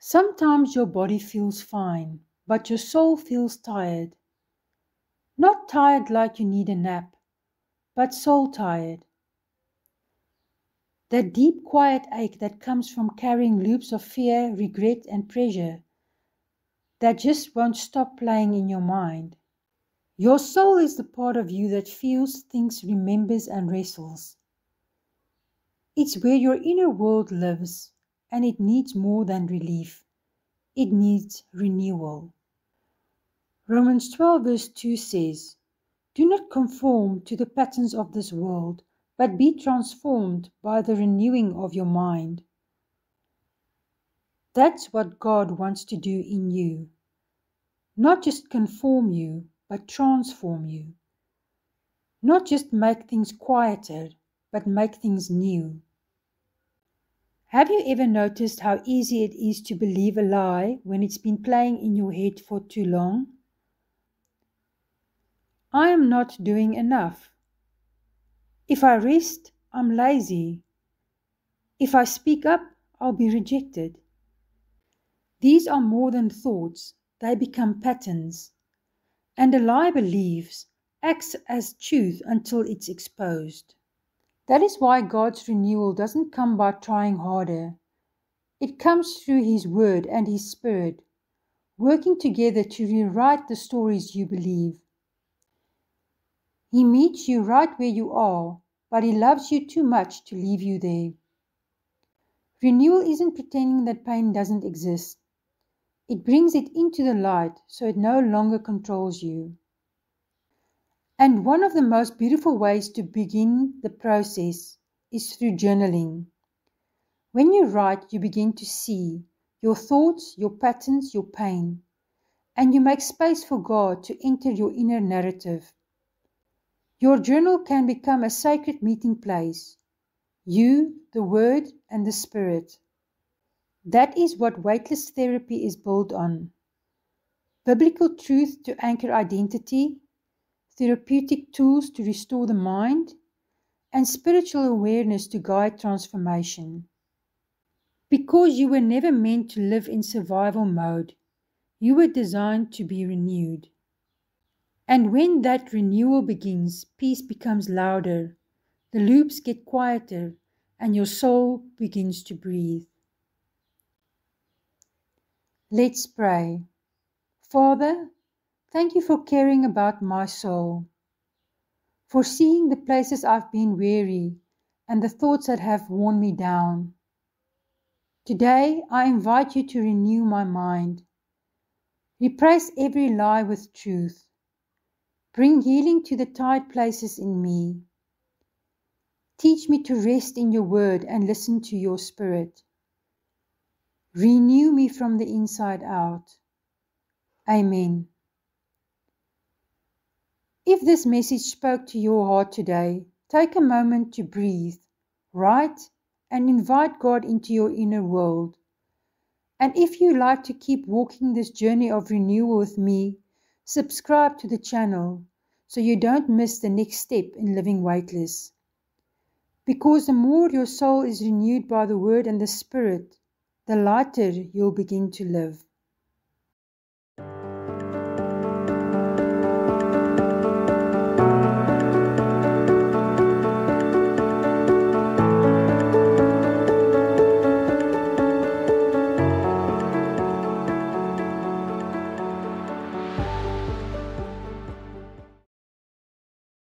Sometimes your body feels fine, but your soul feels tired. Not tired like you need a nap, but soul tired. That deep quiet ache that comes from carrying loops of fear, regret and pressure that just won't stop playing in your mind. Your soul is the part of you that feels, thinks, remembers and wrestles. It's where your inner world lives, and it needs more than relief. It needs renewal. Romans 12 verse 2 says, "Do not conform to the patterns of this world, but be transformed by the renewing of your mind." That's what God wants to do in you. Not just conform you, but transform you. Not just make things quieter, but make things new. Have you ever noticed how easy it is to believe a lie when it's been playing in your head for too long? I am not doing enough. If I rest, I'm lazy. If I speak up, I'll be rejected. These are more than thoughts, they become patterns. And a lie believes, acts as truth until it's exposed. That is why God's renewal doesn't come by trying harder. It comes through His Word and His Spirit, working together to rewrite the stories you believe. He meets you right where you are, but He loves you too much to leave you there. Renewal isn't pretending that pain doesn't exist. It brings it into the light so it no longer controls you. And one of the most beautiful ways to begin the process is through journaling. When you write, you begin to see your thoughts, your patterns, your pain, and you make space for God to enter your inner narrative. Your journal can become a sacred meeting place. You, the Word, and the Spirit. That is what weightless therapy is built on. Biblical truth to anchor identity, therapeutic tools to restore the mind, and spiritual awareness to guide transformation. Because you were never meant to live in survival mode, you were designed to be renewed. And when that renewal begins, peace becomes louder, the loops get quieter, and your soul begins to breathe. Let's pray. Father, thank you for caring about my soul, for seeing the places I've been weary and the thoughts that have worn me down. Today, I invite you to renew my mind. Replace every lie with truth. Bring healing to the tired places in me. Teach me to rest in your word and listen to your Spirit. Renew me from the inside out. Amen. If this message spoke to your heart today, take a moment to breathe, write, and invite God into your inner world. And if you like to keep walking this journey of renewal with me, subscribe to the channel so you don't miss the next step in living weightless. Because the more your soul is renewed by the Word and the Spirit, the lighter you'll begin to live.